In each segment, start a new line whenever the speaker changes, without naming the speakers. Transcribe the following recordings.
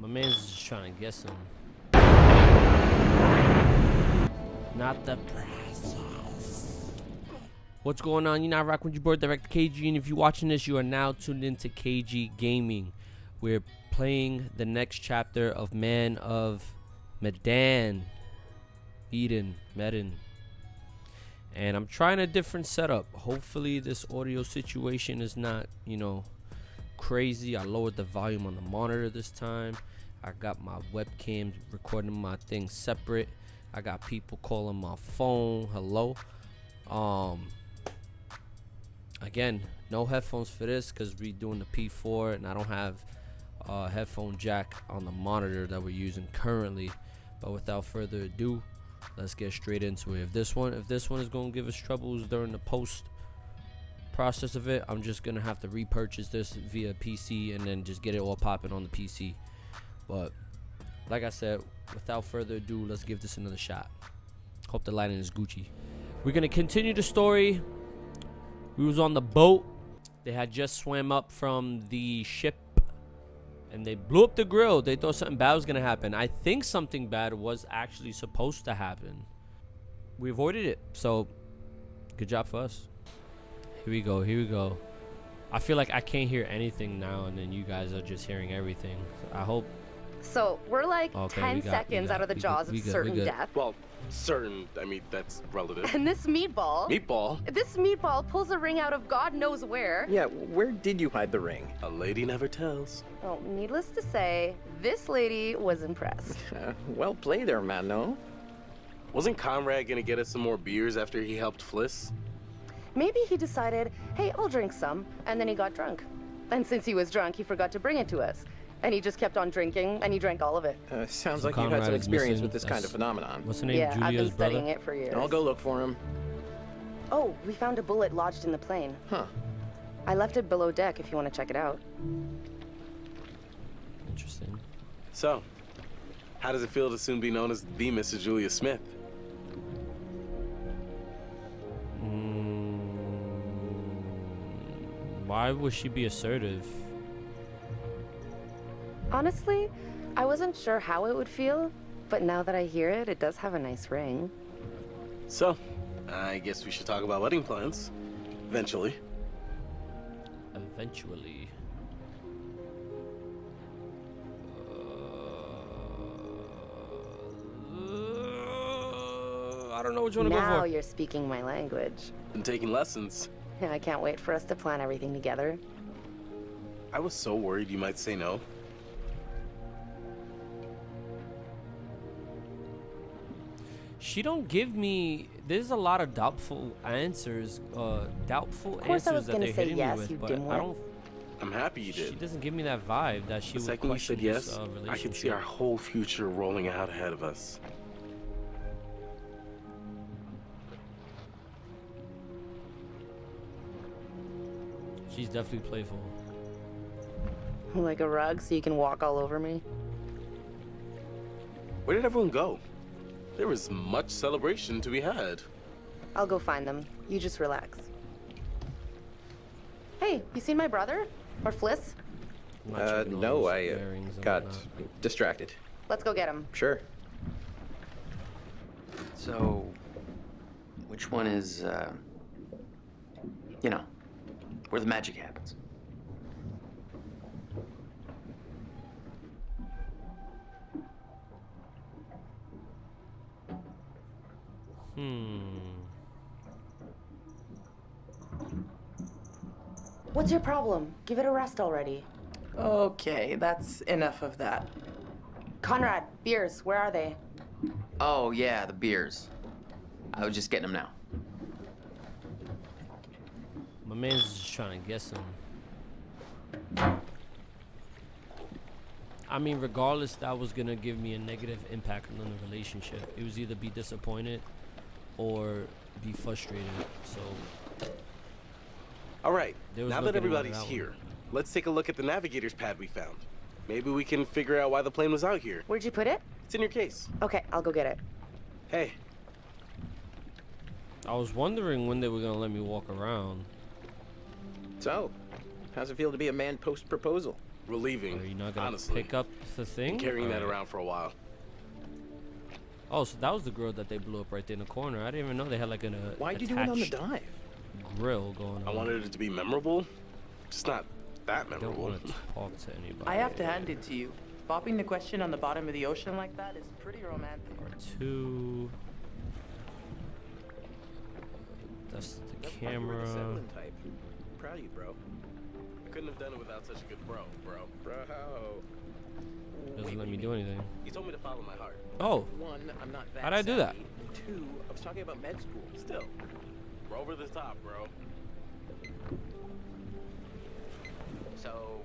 My man's just trying to get some. Not the process. What's going on? You now rock with your boy Director KayGee, and if you're watching this, you are now tuned into KayGee Gaming. We're playing the next chapter of Man of Medan. Medan. And I'm trying a different setup. Hopefully this audio situation is not, crazy. I lowered the volume on the monitor this time. I got my webcam recording my thing separate. I got people calling my phone. Hello. Again, no headphones for this because we're doing the P4 and I don't have a headphone jack on the monitor that we're using currently. But without further ado, let's get straight into it. If this one is going to give us troubles during the post process of it, I'm just going to have to repurchase this via PC and then just get it all popping on the PC. But like I said, without further ado, let's give this another shot. Hope the lighting is Gucci. We're going to continue the story. We was on the boat. They had just swam up from the ship and they blew up the grill. They thought something bad was going to happen. I think something bad was actually supposed to happen. We avoided it. So good job for us. Here we go. I feel like I can't hear anything now, and then you guys are just hearing everything. I hope.
So we're like 10 seconds out of the jaws of certain death.
Well, certain, I mean, that's relative.
And this meatball.
Meatball?
This meatball pulls a ring out of God knows where.
Yeah, where did you hide the ring?
A lady never tells.
Oh, needless to say, this lady was impressed.
Well played there, Mano.
Wasn't Conrad gonna get us some more beers after he helped Fliss?
Maybe he decided, hey, I'll drink some, and then he got drunk. And since he was drunk, he forgot to bring it to us. And he just kept on drinking, and he drank all of it.
Sounds like you've had some experience with this kind of phenomenon.
What's the name?
Yeah,
Julia's
I've been studying
brother?
it for years.
I'll go look for him.
Oh, we found a bullet lodged in the plane.
Huh.
I left it below deck if you want to check it out.
Interesting.
So, how does it feel to soon be known as the Mrs. Julia Smith?
Why would she be assertive?
Honestly, I wasn't sure how it would feel, but now that I hear it, it does have a nice ring.
So, I guess we should talk about wedding plans. Eventually.
Eventually. I don't know what you want to go for.
Now you're speaking my language.
Been taking lessons.
I can't wait for us to plan everything together.
I was so worried you might say no.
She don't give me. There's a lot of doubtful answers. Doubtful
Of course I was
answers that
gonna
they're
say
hitting
yes,
me with,
you
but
dimwit.
I don't.
I'm happy you
She
did.
doesn't give me that vibe that she
The
would
second you
question
said yes,
this relationship.
I can see our whole future rolling out ahead of us.
She's definitely playful.
Like a rug so you can walk all over me.
Where did everyone go? There was much celebration to be had.
I'll go find them. You just relax. Hey, you seen my brother? Or Fliss?
I'm not checking all
No,
those
I
bearings and
got
whatnot.
distracted.
Let's go get him.
Sure.
So, which one is, where the magic happens?
What's your problem? Give it a rest already.
Okay, that's enough of that.
Conrad, beers, where are they?
Oh, yeah, the beers. I was just getting them now.
My man's just trying to get some. I mean, regardless, that was gonna give me a negative impact on the relationship. It was either be disappointed or be frustrated. So.
All right,
There was
now
no
that
getting out of
everybody's
that one.
here, let's take a look at the navigator's pad we found. Maybe we can figure out why the plane was out here.
Where'd you put it?
It's in your case.
Okay, I'll go get it.
Hey,
I was wondering when they were gonna let me walk around.
So, how's it feel to be a man post-proposal?
relieving.
Are you not gonna
honestly.
pick up the thing?
Been carrying that
Alright.
around for a while.
Oh, so that was the grill that they blew up right there in the corner. I didn't even know they had like an
Why'd you do it on the
attached
dive?
grill going on.
I wanted it to be memorable. Just not that
I don't
memorable.
want to talk to anybody.
I have to hand it to you. Popping the question on the bottom of the ocean like that is pretty romantic.
R2. That's the camera.
Type. Proud of you, bro.
I couldn't have done it without such a good bro.
Doesn't let me do anything.
He told me to follow my heart.
Oh,
One, I'm not that
how'd I do that?
savvy. Two, I was talking about med school.
Still, we're over the top, bro.
So,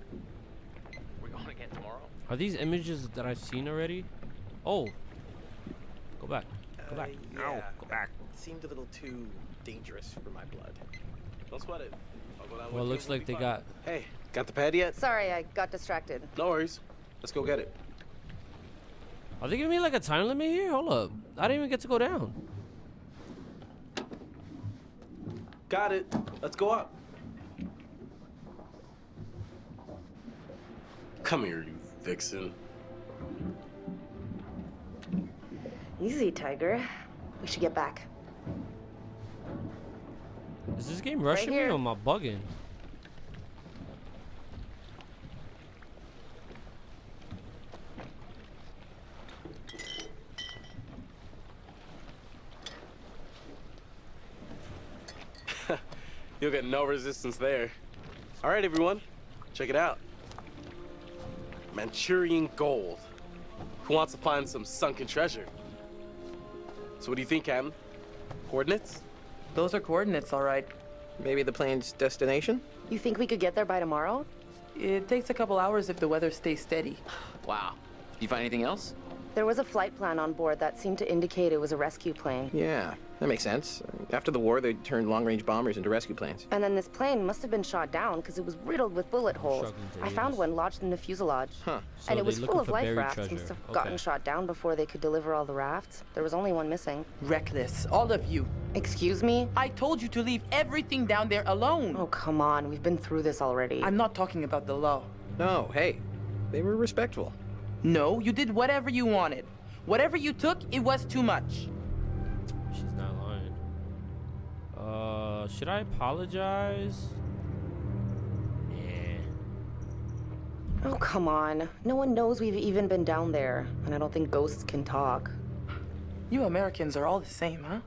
we're going again tomorrow?
are these images that I've seen already? Oh, go back. Go back. Ow, go back.
Seemed a little too dangerous for my blood.
Don't sweat it. I'll go down
Well, it
with
looks
you. We'll
like
be
they
fine.
got.
Hey, got the pad yet?
Sorry, I got distracted.
No worries. Let's go get it.
Are they giving me like a time limit here? Hold up. I didn't even get to go down.
Got it. Let's go up. Come here, you vixen.
Easy, Tiger. We should get back.
Is this game rushing me
here.
or am I bugging?
You'll get no resistance there. All right, everyone. Check it out. Manchurian gold. Who wants to find some sunken treasure? So what do you think, Captain? Coordinates?
Those are coordinates, all right.
Maybe the plane's destination?
You think we could get there by tomorrow?
It takes a couple hours if the weather stays steady.
Wow. You find anything else?
There was a flight plan on board that seemed to indicate it was a rescue plane.
Yeah, that makes sense. After the war, they turned long-range bombers into rescue planes.
And then this plane must have been shot down because it was riddled with bullet holes.
Struggling to
I
aid
found
us.
one lodged in the fuselage.
Huh.
So
And it
they
was
looking
full of
for
life
buried
rafts.
treasure.
Must have gotten
Okay.
shot down before they could deliver all the rafts. There was only one missing.
Reckless, all of you.
Excuse me?
I told you to leave everything down there alone.
Oh, come on. We've been through this already.
I'm not talking about the law.
No, hey, they were respectful.
No, you did whatever you wanted. Whatever you took, it was too much.
She's not lying. Should I apologize? Yeah.
Oh, come on. No one knows we've even been down there. And I don't think ghosts can talk.
You Americans are all the same, huh?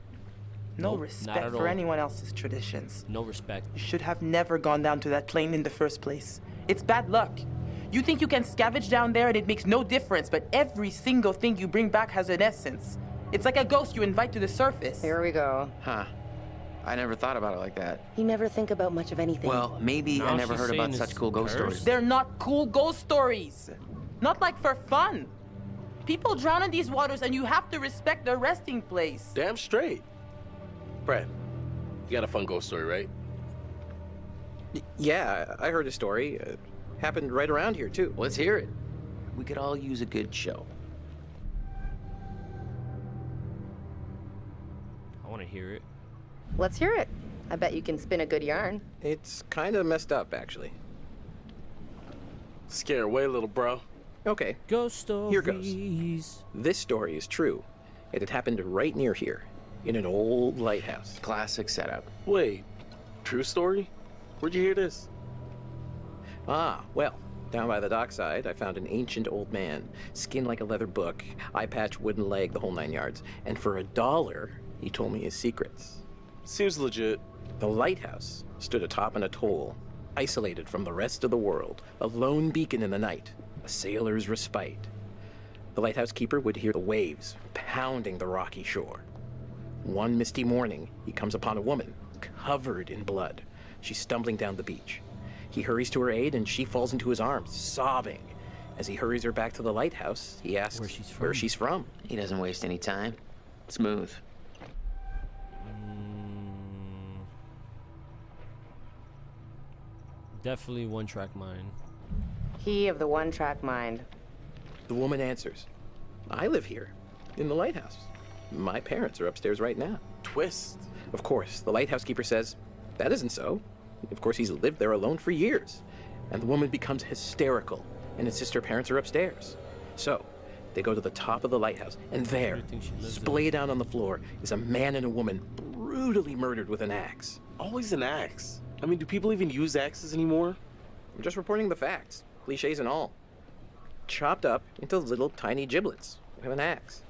No
Nope, not
respect
at
for
all.
anyone else's traditions.
No respect.
You should have never gone down to that plane in the first place. It's bad luck. You think you can scavenge down there and it makes no difference, but every single thing you bring back has an essence. It's like a ghost you invite to the surface.
Here we go.
Huh. I never thought about it like that.
You never think about much of anything.
Well, maybe
Now
I never
she's
heard
saying
about
it's
such cool ghost
cursed?
stories.
They're not cool ghost stories. Not like for fun. People drown in these waters and you have to respect their resting place.
Damn straight. Brad, you got a fun ghost story, right?
Yeah, I heard a story. Happened right around here, too.
Let's hear it. We could all use a good show.
I want to hear it.
Let's hear it. I bet you can spin a good yarn.
It's kind of messed up, actually.
Scare away, little bro.
Okay,
Ghost stories.
Here goes. This story is true. It had happened right near here, in an old lighthouse.
Classic setup.
Wait, true story? Where'd you hear this?
Ah, well, down by the dockside, I found an ancient old man, skin like a leather book, eye patch, wooden leg, the whole 9 yards. And for $1, he told me his secrets.
Seems legit.
The lighthouse stood atop an atoll, isolated from the rest of the world, a lone beacon in the night, a sailor's respite. The lighthouse keeper would hear the waves pounding the rocky shore. One misty morning, he comes upon a woman, covered in blood. She's stumbling down the beach. He hurries to her aid, and she falls into his arms, sobbing. As he hurries her back to the lighthouse, he asks
Where she's from.
He doesn't waste any time. Smooth.
Definitely one track mind.
He of the one-track mind.
The woman answers, I live here, in the lighthouse. My parents are upstairs right now.
Twist.
Of course, the lighthouse keeper says, that isn't so. Of course, he's lived there alone for years. and the woman becomes hysterical and insists her parents are upstairs. So, they go to the top of the lighthouse, and there,
Everything she lives in.
splayed out on the floor, is a man and a woman brutally murdered with an axe.
Always an axe. I mean, do people even use axes anymore?
I'm just reporting the facts, cliches and all. Chopped up into little tiny giblets with an axe.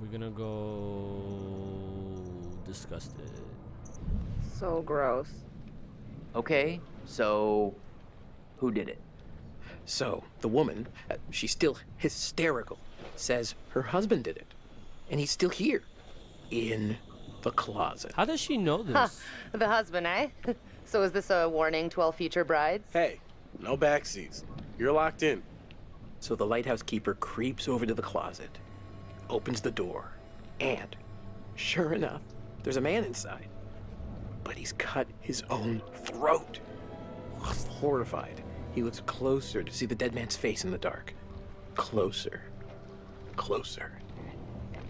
We're gonna go disgusted.
So gross.
Okay, so who did it?
So, the woman, she's still hysterical, says her husband did it. And he's still here. In the closet.
How does she know this?
The husband, eh? So is this a warning to all future brides?
Hey, no backseats. You're locked in.
So the lighthouse keeper creeps over to the closet, opens the door, and, sure enough, there's a man inside. But he's cut his own throat. Horrified, he looks closer to see the dead man's face in the dark. Closer. Closer.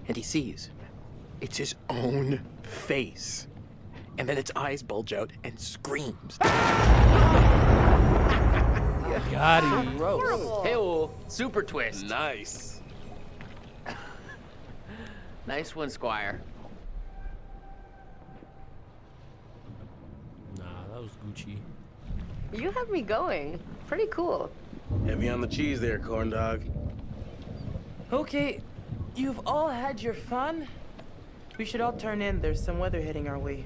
And he sees it's his own face. And then its eyes bulge out and screams.
Got it.
Gross. Hey, super twist.
Nice.
Nice one, Squire.
Nah, that was Gucci.
You have me going. Pretty cool.
Heavy on the cheese there, corn dog.
Okay, you've all had your fun. We should all turn in. There's some weather hitting our way.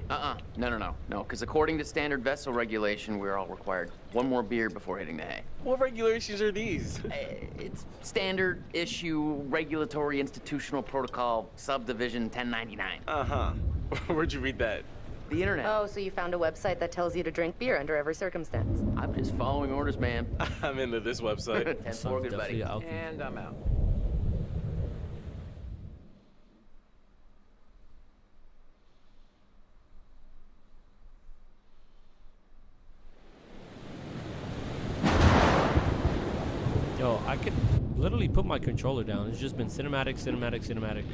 No, because according to standard vessel regulation, we're all required one more beer before hitting the hay.
What regulations are these?
It's standard issue regulatory institutional protocol subdivision 1099.
Uh-huh. Where'd you read that?
The internet.
Oh, so you found a website that tells you to drink beer under every circumstance.
I'm just following orders, man.
I'm into this website.
10-4, good buddy.
Definitely alcohol.
And I'm out.
Yo, I could literally put my controller down. It's just been cinematic, cinematic, cinematic.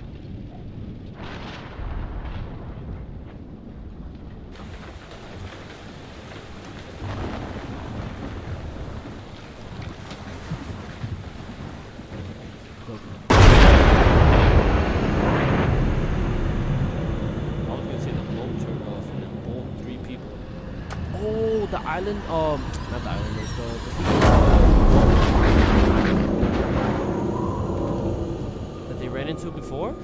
I was gonna say the boat turned off and then boom, 3 people. Oh, the island, not the islanders, the that they ran into before?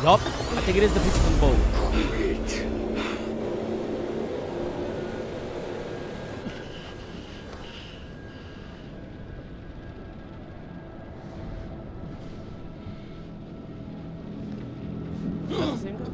Yup, I think it is the people from the boat. Is that the same guy?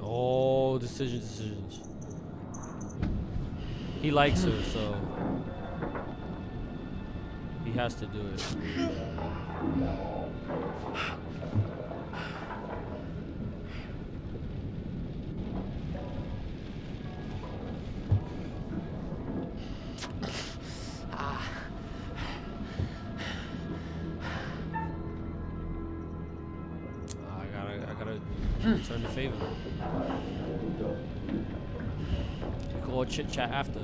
Oh, decisions. He likes her, so he has to do it. I gotta return the favor. We can all chit chat after.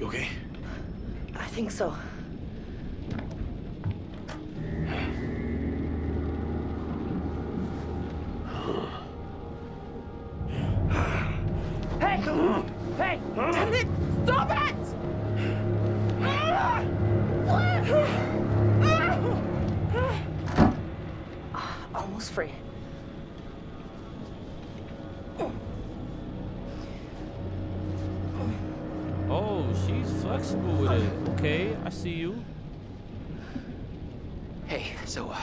You okay?
I think so.
Hey! Hey! Damn it! Stop it!
Almost free.
Oh, she's flexible with it. Okay, I see you.
Hey, so,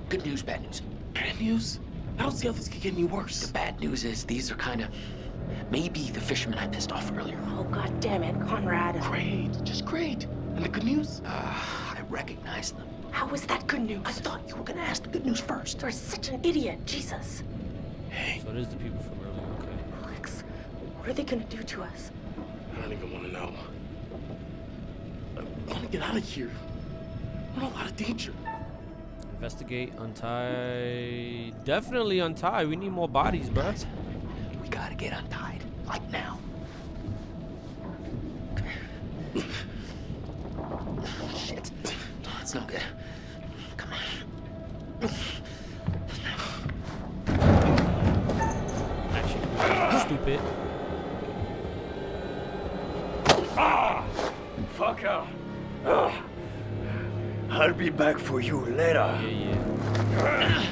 good news, bad news.
Bad news? I don't see how this could get any worse.
The bad news is these are kind of maybe the fishermen I pissed off earlier.
Oh, god damn it, Conrad.
Great, just great. And the good news?
I recognize them.
How is that good news?
I thought you were gonna ask the good news first.
You're such an idiot, Jesus.
Hey,
So it is the people from earlier. Okay.
Alex, what are they gonna do to us?
I don't even want to know. I want to get out of here. We're in a lot of danger.
Investigate, untie. Definitely untie. We need more bodies, bruh.
Guys, we gotta get untied. Like now. Shit. That's no good. Come on.
Actually, stupid.
Fuck out. I'll be back for you later.
Yeah.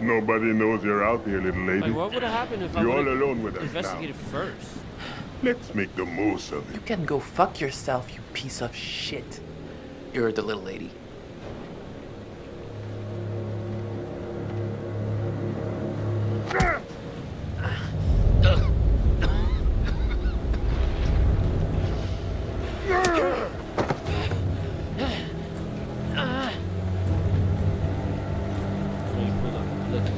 Nobody knows you're out here, little lady.
Like, what would have happened if I
You're all
would've
alone with us
investigated
now.
first?
Let's make the most of
You
it.
can go fuck yourself, you piece of shit.
You're the little lady.
So he pulls out the liquor.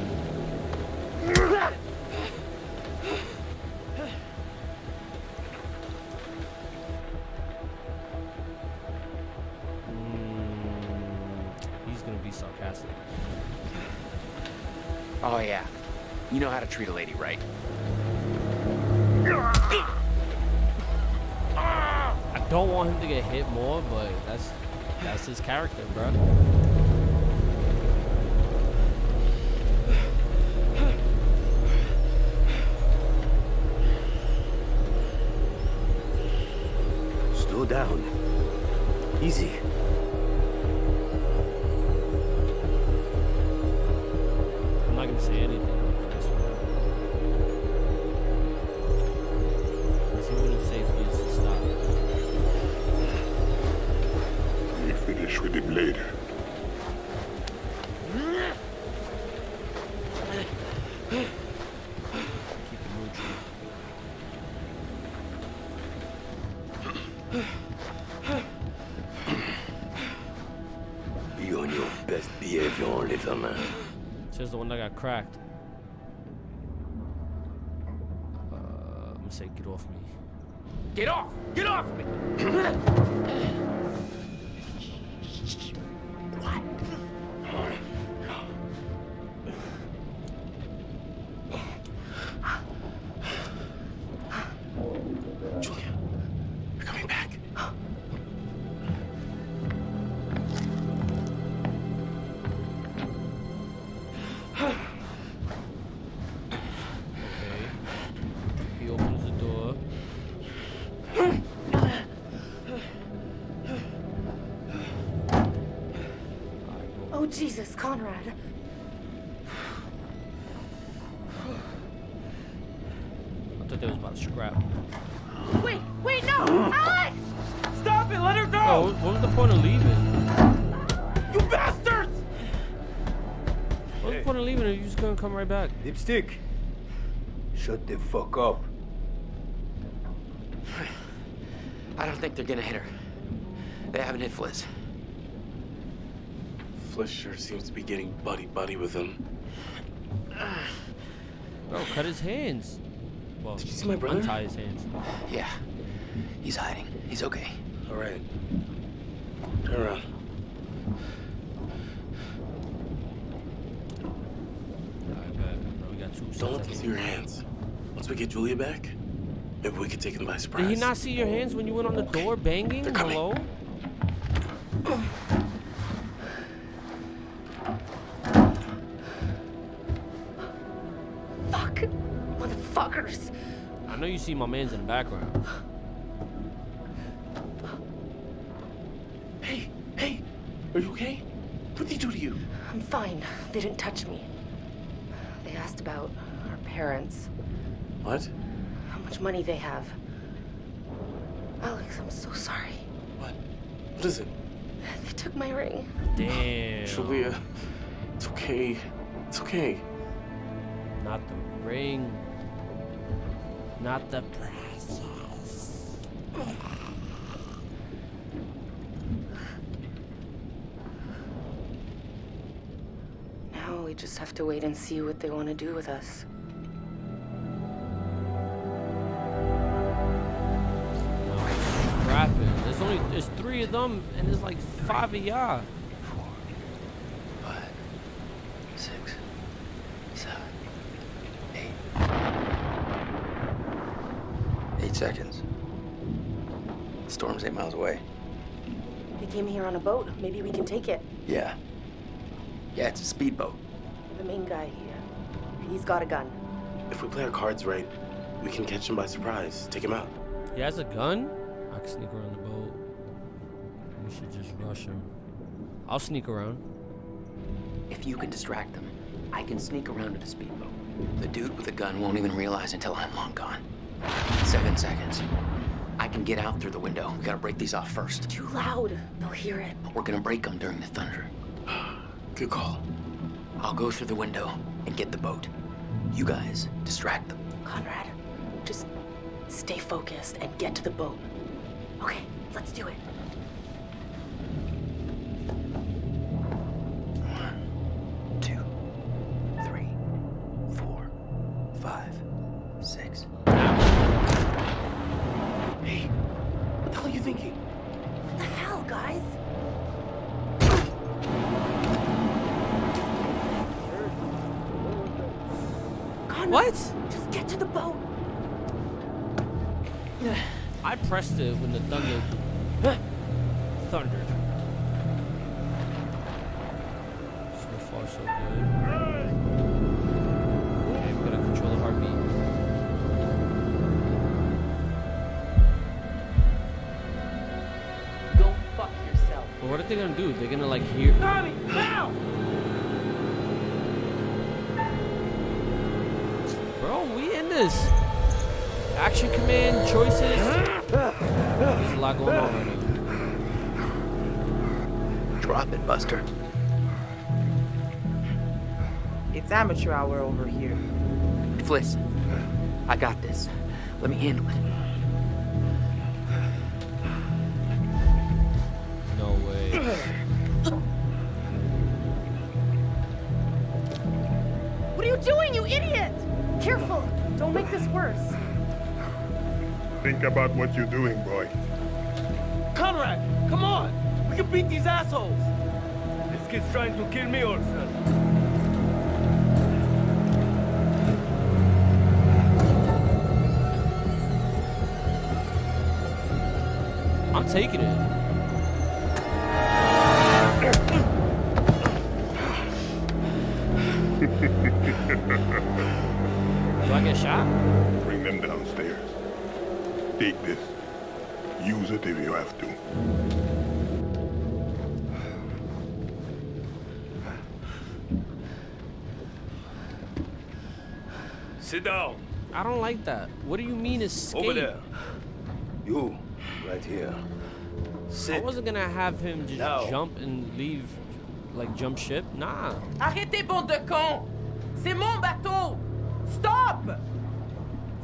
He's gonna be sarcastic.
Oh, yeah. You know how to treat a lady, right?
I don't want him to get hit more, but that's his character, bro.
Slow down. Easy.
I'm not gonna say anything for this one. 'Cause he wouldn't say please to stop.
We finish with him later.
Keep it neutral.
Be on your best behavior, little man.
Says the one that got cracked. I'm gonna say get off me.
Get off! Get off me!
Julia, you're coming back.
Okay. He opens the door.
Oh, Jesus, Conrad.
I thought they was about to scrap.
Wait, no! Alex!
Stop it! Let her go!
Oh, what was the point of leaving?
You bastards!
What was the point of leaving if you just gonna come right back?
Dipstick. Shut the fuck up.
I don't think they're gonna hit her. They haven't hit Fliss.
Fliss sure seems to be getting buddy-buddy with him.
Bro, cut his hands. Well,
Did you see my brother?
untie his hands.
Yeah. He's hiding. He's okay.
All right. Turn around.
Alright, bet. Bro, we got two sets
Don't
of
let them see your hands. Once we get Julia back, maybe we could take them by surprise.
Did he not see your hands when you went on the door banging?
They're coming.
Hello?
Fuck. Motherfuckers.
I know you see my man's in the background.
Hey, hey, are you okay? What did he do to you?
I'm fine. They didn't touch me. They asked about our parents,
What?
how much money they have. Alex, I'm so sorry.
What? What is it?
They took my ring.
Damn.
Julia, it's okay. It's okay.
Not the ring. Not the princess.
Now we just have to wait and see what they want to do with us.
Scrap it. There's 3 of them and there's like 5 of y'all.
4, 5, 6, 7, 8. 8 seconds. The storm's 8 miles away.
They came here on a boat. Maybe we can take it.
Yeah. Yeah, it's a speedboat.
The main guy here, he's got a gun.
If we play our cards right, we can catch him by surprise. Take him out.
He has a gun? I can sneak around the boat. We should just rush him. I'll sneak around.
If you can distract them, I can sneak around to the speedboat. The dude with the gun won't even realize until I'm long gone. 7 seconds. I can get out through the window. We gotta break these off first.
Too loud. They'll hear it.
We're gonna break them during the thunder.
Good call.
I'll go through the window and get the boat. You guys distract them.
Conrad, just stay focused and get to the boat. Okay, let's do it.
1, 2, 3, 4, 5, 6.
Hey, what the hell are you thinking?
What the hell, guys? Conrad,
What?
just get to the boat.
I pressed it when the thunder thundered. So far, so good. Okay, we gotta control the heartbeat.
Go fuck yourself.
But what are they gonna do? They're gonna like hear.
Tommy, now!
Bro, we in this. Action command choices. There's a lot going on right now.
Drop it, Buster.
It's amateur hour over here.
Fliss, I got this. Let me handle it.
No way.
What are you doing, you idiot? Careful, don't make this worse.
Think about what you're doing, boy.
Conrad, come on! We can beat these assholes! This kid's trying to kill me also.
I'm taking it. Do I get shot?
Bring them downstairs. Take this. Use it if you have to.
Sit down.
I don't like that. What do you mean escape?
Over there. You, right here.
I
Sit.
wasn't gonna have him just
No.
jump and leave, like jump ship. Nah.
Arrêtez, bande de cons! C'est mon bateau! Stop!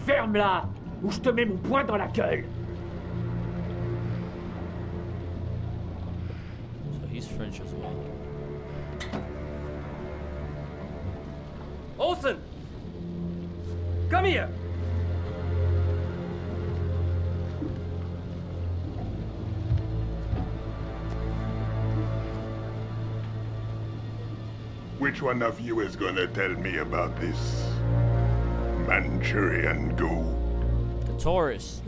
Ferme-la, ou je te mets mon poing dans la gueule.
So he's French as well.
Olsen! Come here!
Which one of you is gonna tell me about this Manchurian goo.
The tourist.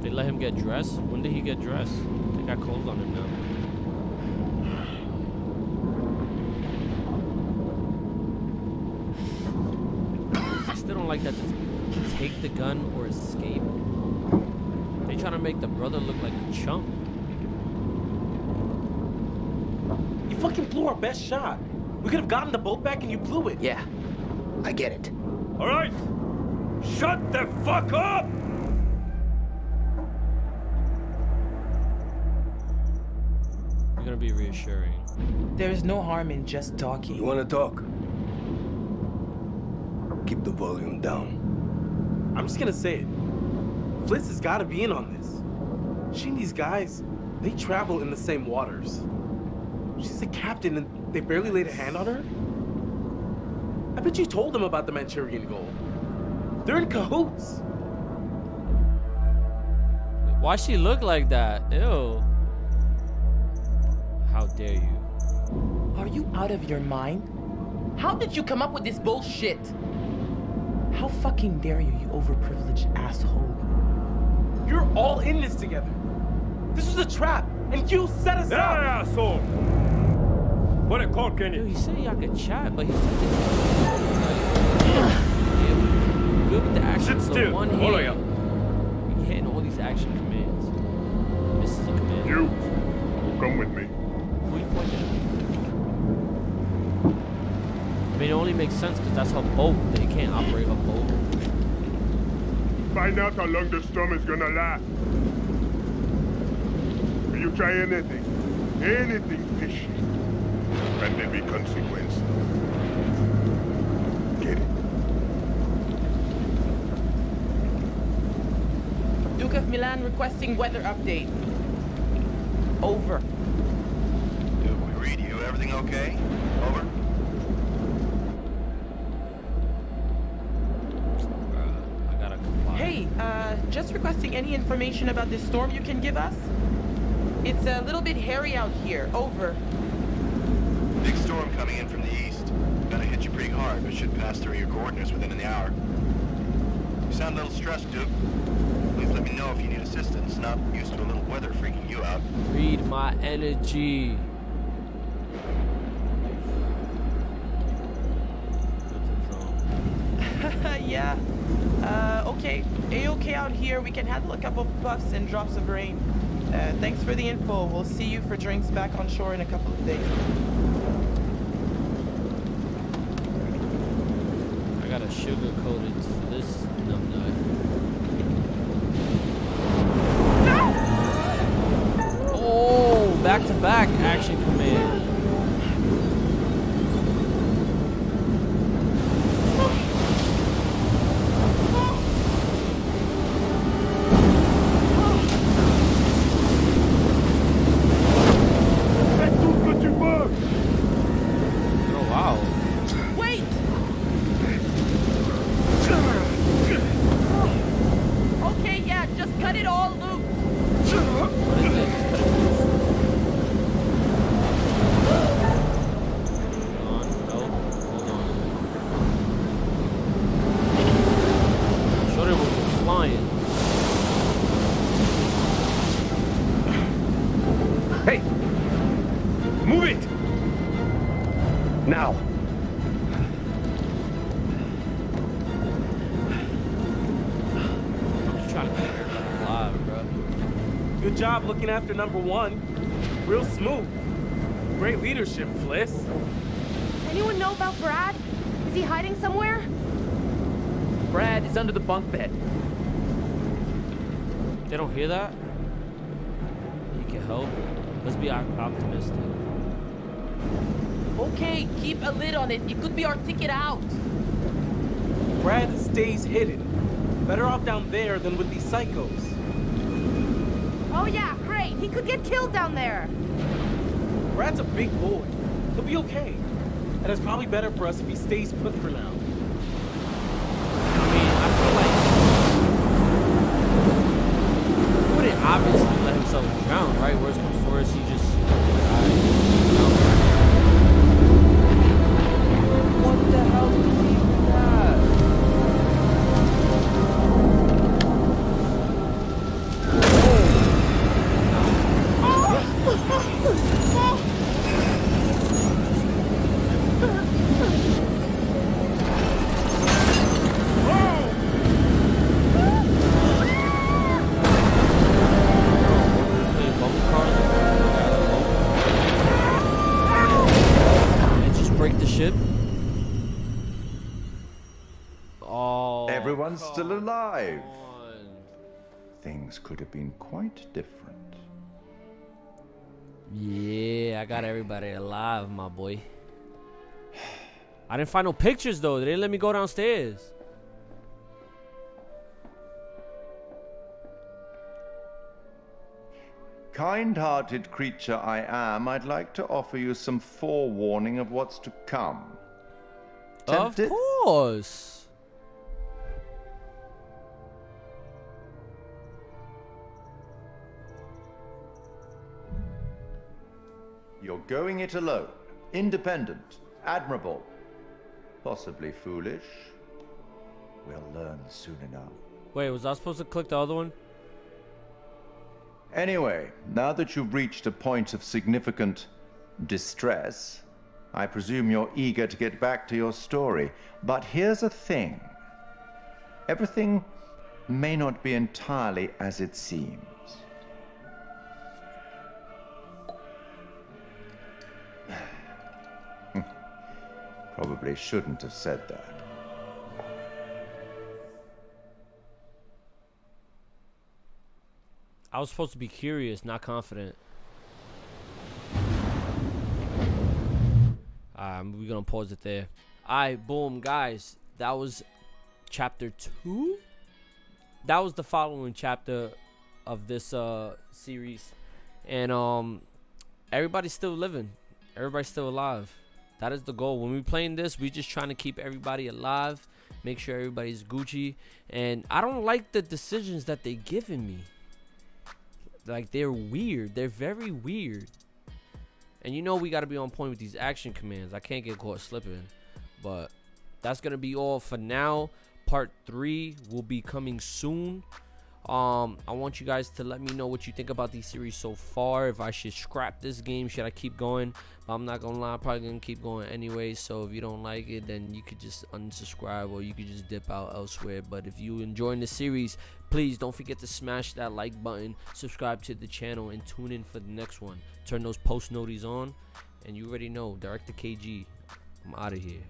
They let him get dressed? When did he get dressed? They got clothes on him now. I still don't like that to take the gun or escape. They trying to make the brother look like a chump.
You fucking blew our best shot. We could have gotten the boat back and you blew it.
Yeah, I get it.
All right. Shut the fuck up!
You're gonna be reassuring.
There's no harm in just talking.
You wanna talk? Keep the volume down.
I'm just gonna say it. Fliss has gotta be in on this. She and these guys, they travel in the same waters. She's the captain and they barely laid a hand on her? I bet you told them about the Manchurian gold. They're in cahoots.
Why she look like that? Ew. How dare you?
Are you out of your mind? How did you come up with this bullshit? How fucking dare you, you overprivileged asshole?
You're all in this together. This was a trap, and you set us up.
Yeah, asshole! What a call, Kenny.
Yo, he said y'all could chat, but he said good with the action.
Sit
so
still,
one
all of
hand, he hitting all these action commands. Misses a command.
You, come with me.
Who you pointing at? I mean, it only makes sense because that's her boat. They can't operate her boat.
Find out how long the storm is gonna last. Will you try anything? Anything fishy? And there'll be consequences. Get it?
Duke of Milan requesting weather update. Over.
Duke, we read you. Everything okay? Over.
I gotta comply.
Hey, just requesting any information about this storm you can give us? It's a little bit hairy out here. Over.
Big storm coming in from the east. Gonna hit you pretty hard, but should pass through your coordinates within an hour. You sound a little stressed, Duke. Please let me know if you need assistance. Not used to a little weather freaking you out.
Read my energy.
Yeah. Okay. A-okay out here. We can handle a couple of puffs and drops of rain. Thanks for the info. We'll see you for drinks back on shore in a couple of days.
I got a sugar coated for this numbnut. Oh, back to back action command. Oh wow.
Wait! Okay, yeah, just cut it all loose.
What is it? Hold on, no, hold on. Shorty was flying.
Hey! Move it! Now!
I'm just trying to keep everybody alive, bro.
Good job looking after number one. Real smooth. Great leadership, Fliss.
Anyone know about Brad? Is he hiding somewhere?
Brad is under the bunk bed.
They don't hear that? He can help. Let's be optimistic.
Okay, keep a lid on it. It could be our ticket out.
Brad stays hidden. Better off down there than with these psychos.
Oh yeah, great. He could get killed down there.
Brad's a big boy. He'll be okay. And it's probably better for us if he stays put for now.
I mean, I feel like he wouldn't obviously let himself drown, right? Worst comes to worst, he just what the hell is even that? Break the ship. Oh,
everyone's still alive. Things could have been quite different.
Yeah, I got everybody alive, my boy. I didn't find no pictures though. They didn't let me go downstairs.
Kind-hearted creature I am, I'd like to offer you some forewarning of what's to come. Tempted?
Of course.
You're going it alone. Independent. Admirable. Possibly foolish. We'll learn soon enough.
Wait, was I supposed to click the other one?
Anyway, now that you've reached a point of significant distress, I presume you're eager to get back to your story. But here's the thing. Everything may not be entirely as it seems. Probably shouldn't have said that.
I was supposed to be curious, not confident. We're gonna pause it there. Alright, boom, guys. That was chapter 2. That was the following chapter of this series. And everybody's still living. Everybody's still alive. That is the goal. When we're playing this, we're just trying to keep everybody alive, make sure everybody's Gucci. And I don't like the decisions that they giving me. Like, they're weird. They're very weird. And you know we got to be on point with these action commands. I can't get caught slipping. But that's going to be all for now. Part 3 will be coming soon. I want you guys to let me know what you think about these series so far. If I should scrap this game, should I keep going? But I'm not going to lie, I'm probably going to keep going anyway. So if you don't like it, then you could just unsubscribe or you could just dip out elsewhere. But if you enjoying the series, please don't forget to smash that like button, subscribe to the channel, and tune in for the next one. Turn those post noties on, and you already know, Director KayGee. I'm out of here.